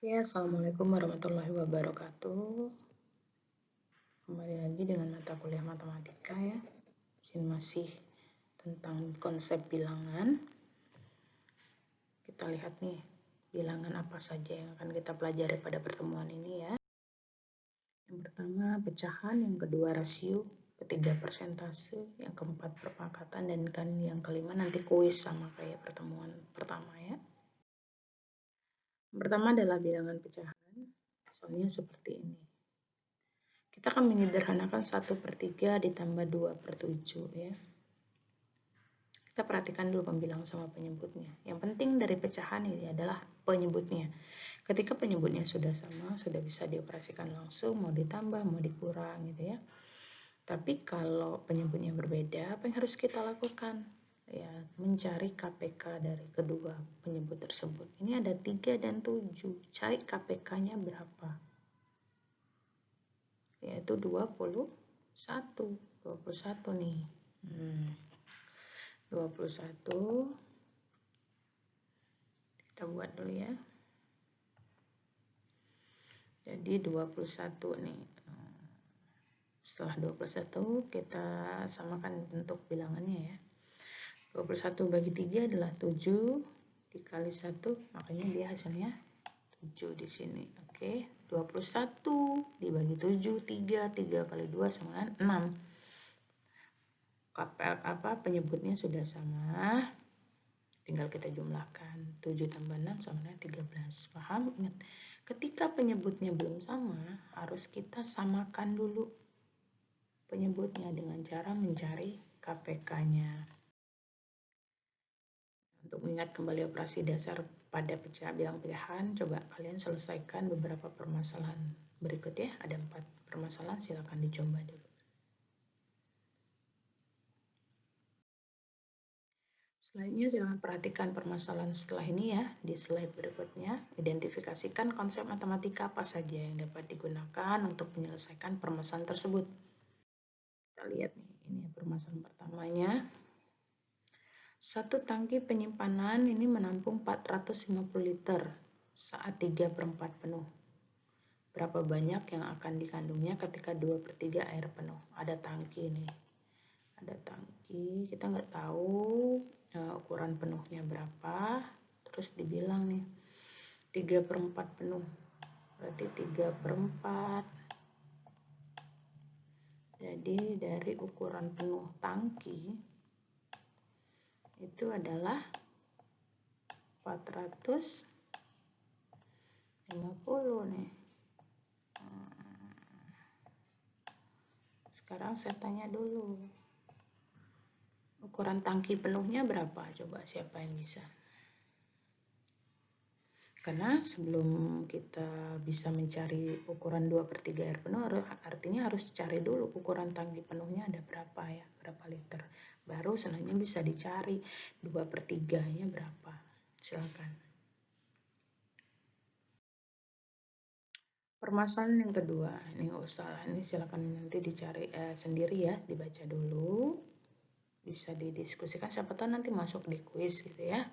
Ya, Assalamualaikum warahmatullahi wabarakatuh. Kembali lagi dengan mata kuliah matematika ya. Ini masih tentang konsep bilangan. Kita lihat nih, bilangan apa saja yang akan kita pelajari pada pertemuan ini ya. Yang pertama pecahan, yang kedua rasio, ketiga persentase, yang keempat perpangkatan, dan yang kelima nanti kuis sama kayak pertemuan pertama ya. Yang pertama adalah bilangan pecahan, misalnya seperti ini. Kita akan menyederhanakan 1/3 ditambah 2/7 ya. Kita perhatikan dulu pembilang sama penyebutnya. Yang penting dari pecahan ini adalah penyebutnya. Ketika penyebutnya sudah sama, sudah bisa dioperasikan langsung, mau ditambah, mau dikurang gitu ya. Tapi kalau penyebutnya berbeda, apa yang harus kita lakukan? Ya, mencari KPK dari kedua penyebut tersebut. Ini ada 3 dan 7. Cari KPK-nya berapa? Yaitu 21 nih 21 kita buat dulu ya. Jadi 21 nih, setelah 21 kita samakan bentuk bilangannya ya. 21 bagi 3 adalah 7 dikali 1, makanya dia hasilnya 7 di sini. Oke, 21 dibagi 7, 3 kali 2 sama dengan 6. Penyebutnya sudah sama, tinggal kita jumlahkan. 7 tambah 6 sama dengan 13. Paham? Ingat, ketika penyebutnya belum sama, harus kita samakan dulu penyebutnya dengan cara mencari KPK-nya. Untuk mengingat kembali operasi dasar pada bilangan pecahan, coba kalian selesaikan beberapa permasalahan berikut ya. Ada 4 permasalahan, silakan dicoba dulu. Selanjutnya silakan perhatikan permasalahan setelah ini ya. Di slide berikutnya, identifikasikan konsep matematika apa saja yang dapat digunakan untuk menyelesaikan permasalahan tersebut. Kita lihat nih, ini permasalahan pertamanya. Satu tangki penyimpanan ini menampung 450 liter saat 3/4 penuh. Berapa banyak yang akan dikandungnya ketika 2/3 air penuh? Ada tangki nih. Ada tangki, kita nggak tahu ukuran penuhnya berapa, terus dibilang nih 3/4 penuh, berarti 3/4. Jadi dari ukuran penuh tangki itu adalah 450 nih. Sekarang saya tanya dulu, ukuran tangki penuhnya berapa? Coba siapa yang bisa? Karena sebelum kita bisa mencari ukuran 2/3 air penuh, artinya harus cari dulu ukuran tangki penuhnya ada berapa ya, berapa liter. Baru selanjutnya bisa dicari 2/3-nya berapa. Silakan. Permasalahan yang kedua, ini nggak usah, ini silakan nanti dicari sendiri ya, dibaca dulu. Bisa didiskusikan, siapa tahu nanti masuk di kuis gitu ya.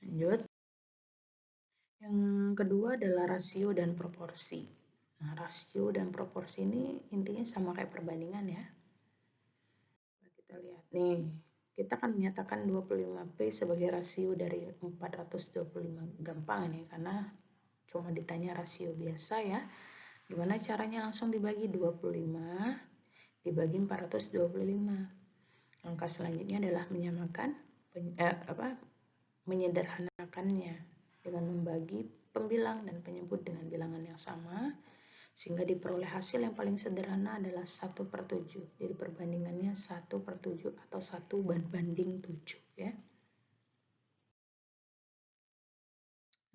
Lanjut. Yang kedua adalah rasio dan proporsi. Nah, rasio dan proporsi ini intinya sama kayak perbandingan ya. Kita lihat nih, kita akan menyatakan 25P sebagai rasio dari 425. Gampang nih, karena cuma ditanya rasio biasa ya. Gimana caranya? Langsung dibagi 25 dibagi 425. Langkah selanjutnya adalah menyederhanakannya dengan membagi pembilang dan penyebut dengan bilangan yang sama, sehingga diperoleh hasil yang paling sederhana adalah 1/7. Jadi perbandingannya 1/7 atau 1/7 ya.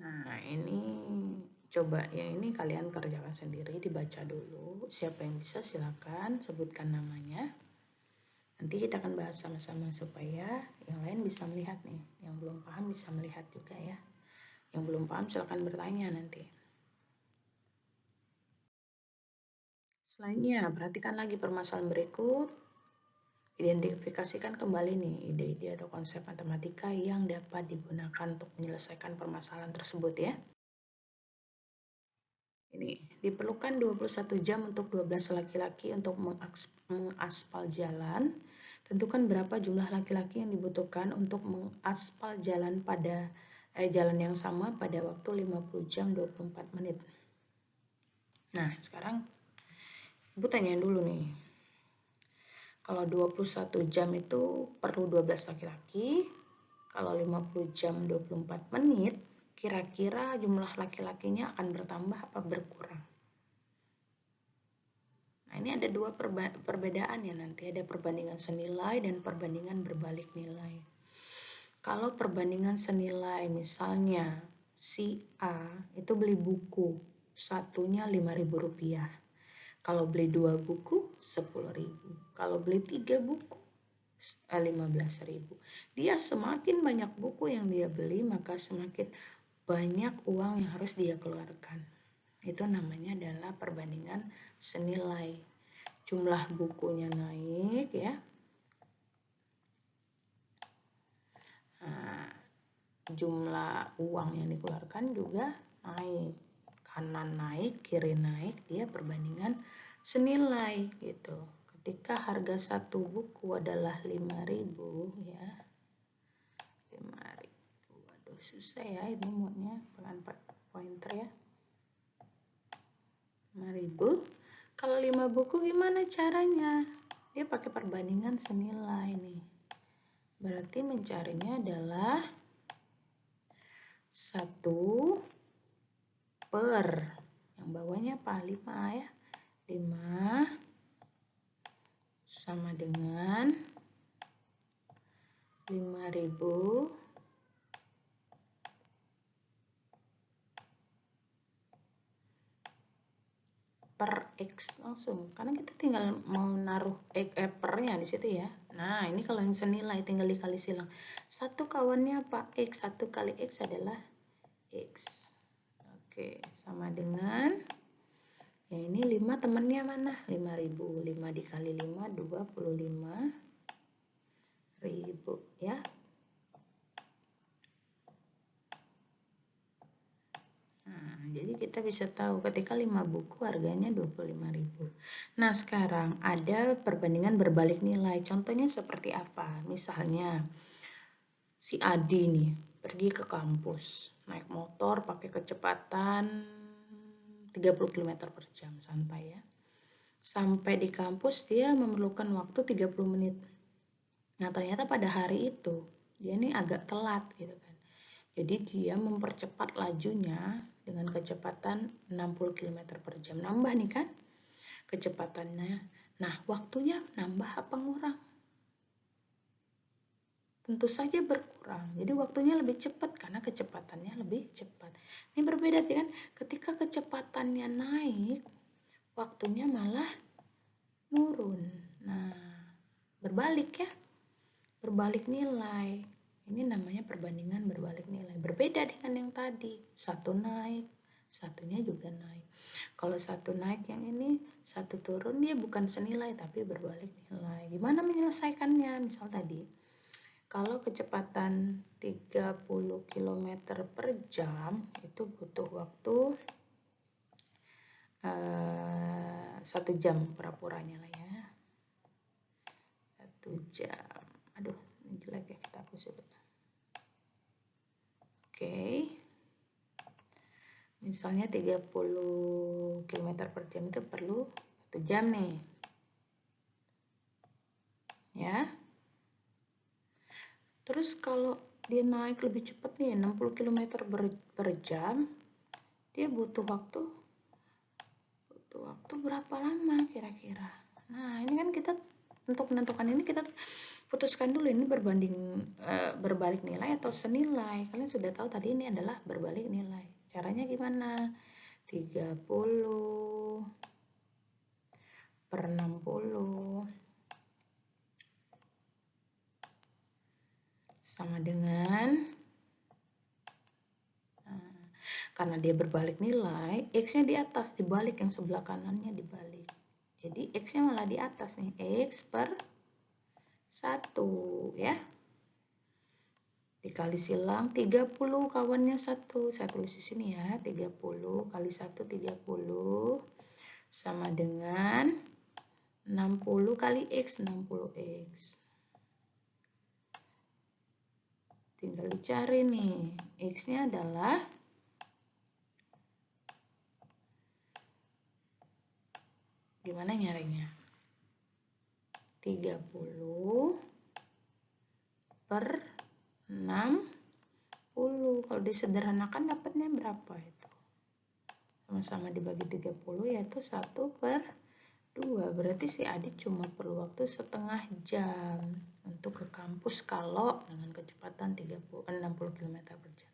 Nah, ini coba yang ini kalian kerjakan sendiri, dibaca dulu. Siapa yang bisa silakan sebutkan namanya. Nanti kita akan bahas sama-sama supaya yang lain bisa melihat nih. Yang belum paham bisa melihat juga ya. Yang belum paham silakan bertanya nanti. Selanjutnya, perhatikan lagi permasalahan berikut. Identifikasikan kembali nih ide-ide atau konsep matematika yang dapat digunakan untuk menyelesaikan permasalahan tersebut ya. Ini, diperlukan 21 jam untuk 12 laki-laki untuk mengaspal jalan. Tentukan berapa jumlah laki-laki yang dibutuhkan untuk mengaspal jalan pada jalan yang sama pada waktu 50 jam 24 menit. Nah, sekarang Ibu tanya dulu nih. Kalau 21 jam itu perlu 12 laki-laki, kalau 50 jam 24 menit, kira-kira jumlah laki-lakinya akan bertambah apa berkurang? Nah, ini ada dua perbedaan ya nanti, ada perbandingan senilai dan perbandingan berbalik nilai. Kalau perbandingan senilai, misalnya si A itu beli buku, satunya Rp5.000. Kalau beli 2 buku, 10.000. Kalau beli 3 buku, 15.000. Dia semakin banyak buku yang dia beli, maka semakin banyak uang yang harus dia keluarkan. Itu namanya adalah perbandingan senilai. Jumlah bukunya naik ya. Nah, jumlah uang yang dikeluarkan juga naik. Kanan naik, kiri naik, dia perbandingan senilai gitu. Ketika harga satu buku adalah 5.000 ya. 5.000. Waduh, susah ya ini muatnya pelan pointer ya. 5.000. Kalau 5 buku gimana caranya? Dia pakai perbandingan senilai nih. Berarti mencarinya adalah 1 per, yang bawahnya apa? 5 ya. 5 sama dengan 5.000 per X langsung. Karena kita tinggal mau naruh pernya di situ ya. Nah, ini kalau yang senilai tinggal dikali silang. Satu kawannya apa? X. 1 kali X adalah X. Oke, sama dengan ya ini 5 temannya mana? 5.000. 5 dikali 5, 25.000 ya. Nah, jadi kita bisa tahu ketika 5 buku harganya 25.000. Nah, sekarang ada perbandingan berbalik nilai. Contohnya seperti apa? Misalnya si Adi nih pergi ke kampus, naik motor pakai kecepatan 30 km per jam, santai ya. Sampai di kampus dia memerlukan waktu 30 menit. Nah, ternyata pada hari itu dia nih agak telat gitu kan. Jadi dia mempercepat lajunya dengan kecepatan 60 km per jam. Nambah nih kan kecepatannya. Nah, waktunya nambah apa ngurang? Tentu saja berkurang. Jadi waktunya lebih cepat karena kecepatannya lebih cepat. Ini berbeda kan? Ketika kecepatannya naik, waktunya malah turun. Nah, berbalik ya. Berbalik nilai. Ini namanya perbandingan berbalik nilai. Berbeda dengan yang tadi. Satu naik, satunya juga naik. Kalau satu naik yang ini, satu turun, dia bukan senilai tapi berbalik nilai. Gimana menyelesaikannya? Misal tadi, kalau kecepatan 30 km per jam itu butuh waktu 1 jam pura-puranya lah ya. 1 jam. Aduh, ini jelek ya, kita hapus dulu. Oke. Misalnya 30 km per jam itu perlu 1 jam nih. Ya. Terus kalau dia naik lebih cepat nih, 60 km per jam, dia butuh waktu berapa lama kira-kira? Nah, ini kan kita untuk menentukan ini kita putuskan dulu ini berbalik nilai atau senilai. Kalian sudah tahu tadi ini adalah berbalik nilai. Caranya gimana? 30 per 60 sama dengan, karena dia berbalik nilai, X-nya di atas, dibalik, yang sebelah kanannya dibalik. Jadi X-nya malah di atas nih, X per 1 ya. Dikali silang 30 kawannya 1. Saya tulis di sini ya. 30 kali 1 30 sama dengan 60 kali X 60X. Tinggal dicari nih. X-nya adalah gimana nyarinya? 30 per 60. Kalau disederhanakan dapatnya berapa itu? Sama-sama dibagi 30 yaitu 1/2. Berarti si adik cuma perlu waktu setengah jam untuk ke kampus kalau dengan kecepatan 60 km per jam.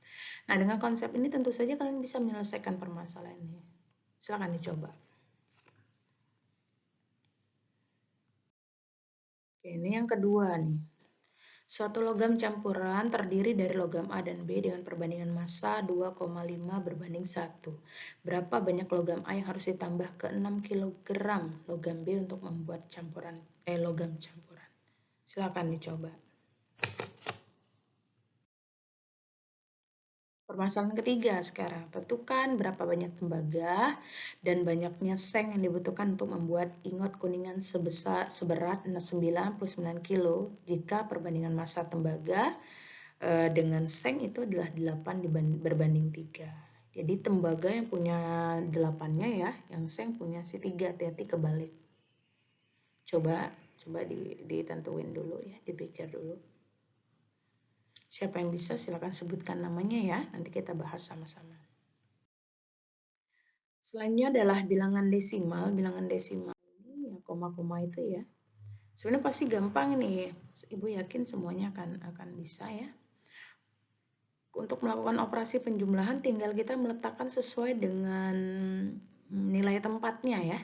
Nah, dengan konsep ini tentu saja kalian bisa menyelesaikan permasalahan ini. Silakan dicoba. Oke, ini yang kedua nih. Suatu logam campuran terdiri dari logam A dan B dengan perbandingan massa 2,5 berbanding 1. Berapa banyak logam A yang harus ditambah ke 6 kg logam B untuk membuat logam campuran? Silakan dicoba. Permasalahan ketiga sekarang, tentukan berapa banyak tembaga dan banyaknya seng yang dibutuhkan untuk membuat ingot kuningan seberat 99 kg jika perbandingan massa tembaga dengan seng itu adalah 8 berbanding 3. Jadi tembaga yang punya 8-nya ya, yang seng punya si 3, hati-hati kebalik. Coba ditentuin dulu ya, dipikir dulu. Siapa yang bisa silakan sebutkan namanya ya, nanti kita bahas sama-sama. Selanjutnya adalah bilangan desimal. Bilangan desimal ini ya koma-koma itu ya. Sebenarnya pasti gampang nih. Ibu yakin semuanya akan bisa ya. Untuk melakukan operasi penjumlahan tinggal kita meletakkan sesuai dengan nilai tempatnya ya.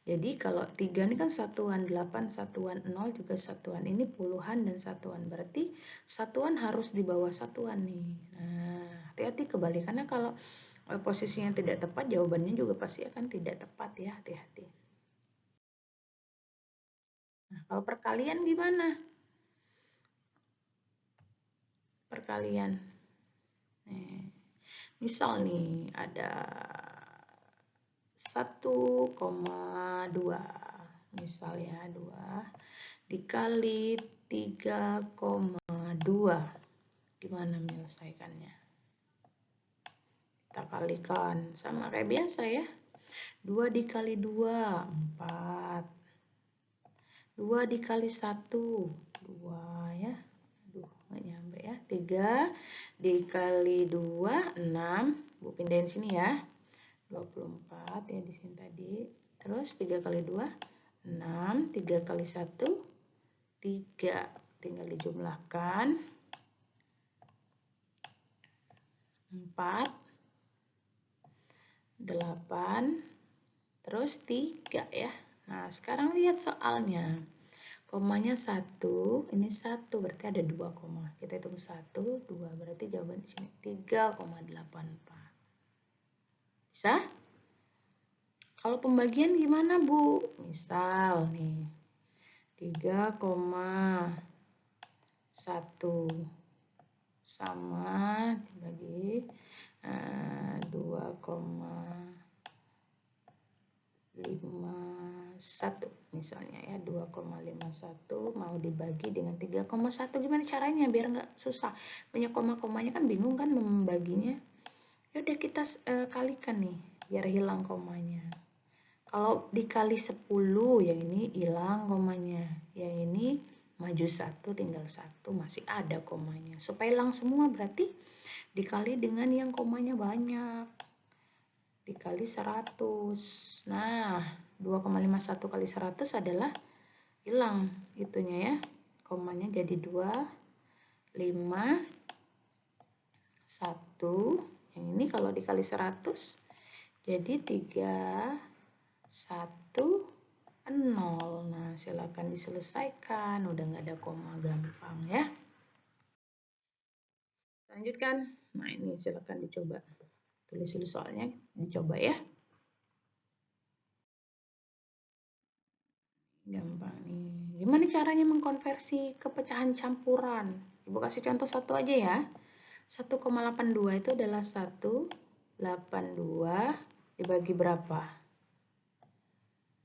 Jadi kalau 3 ini kan satuan, 8 satuan, 0 juga satuan. Ini puluhan dan satuan. Berarti satuan harus di bawah satuan nih. Nah, hati-hati kebalikannya kalau posisinya tidak tepat, jawabannya juga pasti akan tidak tepat ya. Hati-hati. Nah, kalau perkalian gimana? Perkalian. Misal nih ada 1,2 misal ya 2 dikali 3,2, gimana menyelesaikannya? Kita kalikan sama kayak biasa ya, 2 dikali 2 4, 2 dikali 1 2 ya, aduh nggak nyampe ya, 3 dikali 2 6, Bu pindahin sini ya, 24 ya di sini tadi. Terus 3 kali 2 6, 3 kali 1 3, tinggal dijumlahkan 4 8 terus 3 ya. Nah, sekarang lihat soalnya. Komanya 1, ini 1 berarti ada 2 koma. Kita hitung 1 2 berarti jawaban di sini 3,84. Bisa? Kalau pembagian gimana, Bu? Misal nih 3,1 sama dibagi 2,51 misalnya ya, 2,51 mau dibagi dengan 3,1, gimana caranya biar nggak susah, banyak koma-komanya kan bingung kan membaginya. Ya udah kita kalikan nih biar hilang komanya. Kalau dikali 10 yang ini hilang komanya, yang ini maju 1 tinggal 1, masih ada komanya. Supaya hilang semua berarti dikali dengan yang komanya banyak, dikali 100. Nah, 2,51 kali 100 adalah hilang itunya ya, komanya jadi 2, 5, 1. Yang ini kalau dikali 100 jadi 3, 1, 0. Nah, silakan diselesaikan, udah nggak ada koma, gampang ya. Lanjutkan. Nah, ini silakan dicoba. Tulis dulu soalnya, dicoba ya. Gampang nih. gimana caranya mengkonversi ke pecahan campuran? Ibu kasih contoh satu aja ya. 1,82 itu adalah 182 dibagi berapa?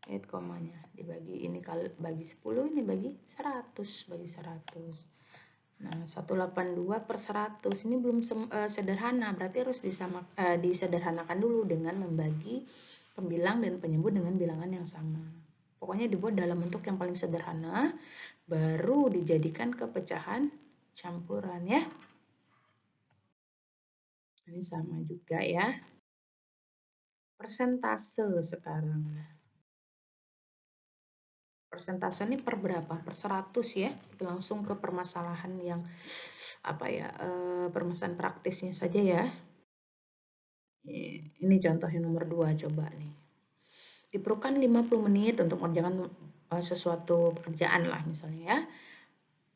Lihat komanya. Dibagi ini kali bagi 10, ini bagi 100, bagi 100. Nah, 182 per 100 ini belum sederhana, berarti harus disederhanakan dulu dengan membagi pembilang dan penyebut dengan bilangan yang sama. Pokoknya dibuat dalam bentuk yang paling sederhana, baru dijadikan ke pecahan campuran ya. Ini sama juga ya. Persentase sekarang. Persentase ini per berapa? Per 100 ya. Langsung ke permasalahan yang permasalahan praktisnya saja ya. Ini contoh yang nomor 2 coba nih. Diperlukan 50 menit untuk mengerjakan sesuatu pekerjaan lah misalnya ya.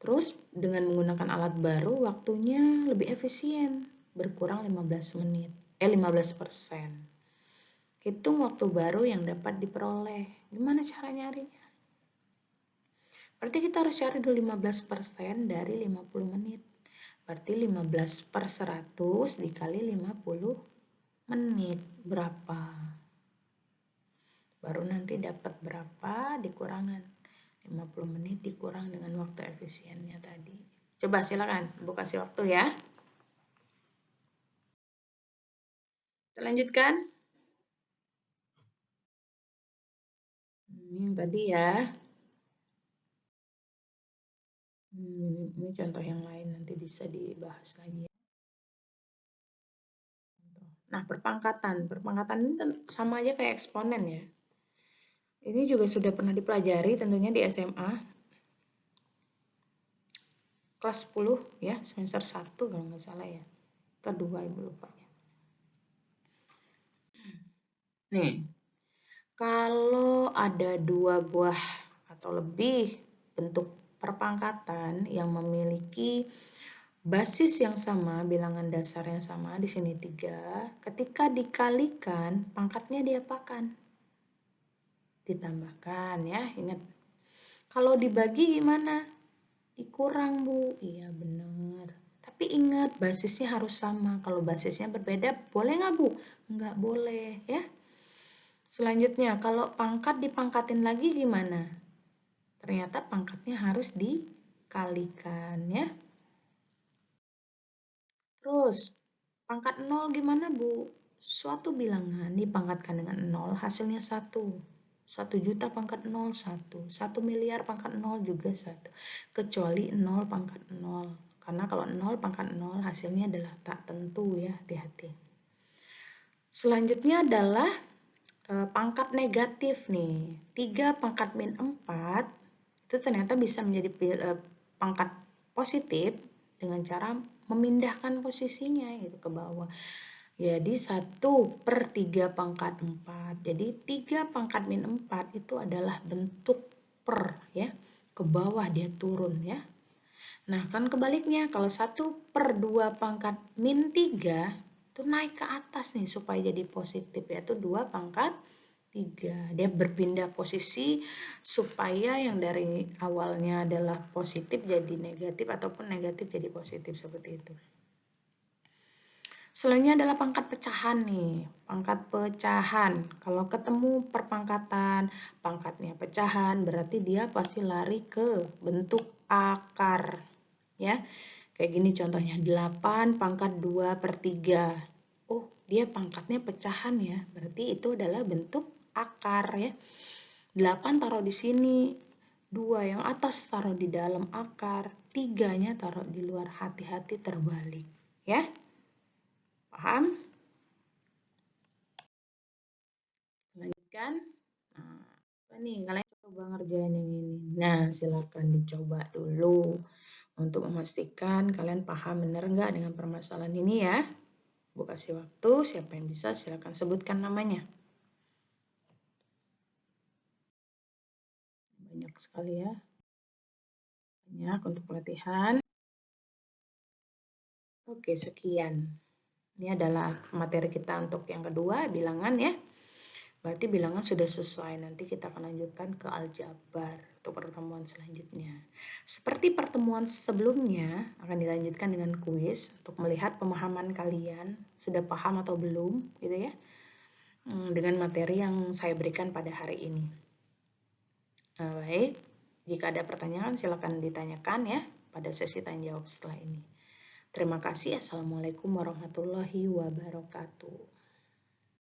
Terus dengan menggunakan alat baru waktunya lebih efisien, berkurang 15 menit. 15%. Hitung waktu baru yang dapat diperoleh. Gimana cara nyarinya? Berarti kita harus cari dulu 15% dari 50 menit. Berarti 15 per 100 dikali 50 menit. Berapa? Baru nanti dapat berapa dikurangan. 50 menit dikurang dengan waktu efisiennya tadi. Coba silakan, Ibu kasih waktu ya. Kita lanjutkan. Ini yang tadi ya. Ini contoh yang lain nanti bisa dibahas lagi. Nah, perpangkatan. Perpangkatan ini sama aja kayak eksponen ya. Ini juga sudah pernah dipelajari tentunya di SMA. Kelas 10 ya, semester 1 kalau nggak salah ya. Kedua Ibu lupa ya. Nih, kalau ada 2 buah atau lebih bentuk perpangkatan yang memiliki basis yang sama, bilangan dasar yang sama, di sini 3, ketika dikalikan, pangkatnya diapakan? Ditambahkan ya, ingat. Kalau dibagi gimana? Dikurang, Bu. Iya, benar. Tapi ingat, basisnya harus sama. Kalau basisnya berbeda, boleh nggak, Bu? Nggak boleh, ya. Selanjutnya, kalau pangkat dipangkatin lagi gimana? Ternyata pangkatnya harus dikalikan, ya. Terus, pangkat 0 gimana, Bu? Suatu bilangan dipangkatkan dengan 0, hasilnya 1. 1 juta pangkat 0, 1. 1 miliar pangkat 0 juga 1. Kecuali 0 pangkat 0. Karena kalau 0 pangkat 0 hasilnya adalah tak tentu ya, hati-hati. Selanjutnya adalah pangkat negatif nih. 3 pangkat min 4 itu ternyata bisa menjadi pangkat positif dengan cara memindahkan posisinya gitu ke bawah. Jadi 1 per 3 pangkat 4. Jadi 3 pangkat min 4 itu adalah bentuk per ya. Ke bawah dia turun ya. Nah kan kebaliknya kalau 1 per 2 pangkat min 3 itu naik ke atas nih supaya jadi positif yaitu 2 pangkat 3. Dia berpindah posisi supaya yang dari awalnya adalah positif jadi negatif ataupun negatif jadi positif seperti itu. Selanjutnya adalah pangkat pecahan nih. Pangkat pecahan. Kalau ketemu perpangkatan, pangkatnya pecahan, berarti dia pasti lari ke bentuk akar. Ya, kayak gini contohnya. 8 pangkat 2 per 3. Oh, dia pangkatnya pecahan ya. Berarti itu adalah bentuk akar ya. 8 taruh di sini. 2 yang atas taruh di dalam akar. 3-nya taruh di luar. Hati-hati terbalik. Ya. Paham? Lanjutkan. Nah, nih kalian coba ngerjain yang ini. Nah, silakan dicoba dulu untuk memastikan kalian paham benar nggak dengan permasalahan ini ya. Bu kasih waktu, siapa yang bisa silakan sebutkan namanya. Banyak sekali ya. Banyak untuk pelatihan. Oke, sekian. Ini adalah materi kita untuk yang kedua, bilangan ya. Berarti bilangan sudah sesuai. Nanti kita akan lanjutkan ke aljabar untuk pertemuan selanjutnya. Seperti pertemuan sebelumnya, akan dilanjutkan dengan kuis untuk melihat pemahaman kalian, sudah paham atau belum, gitu ya, dengan materi yang saya berikan pada hari ini. Baik, jika ada pertanyaan silakan ditanyakan ya pada sesi tanya jawab setelah ini. Terima kasih. Assalamualaikum warahmatullahi wabarakatuh.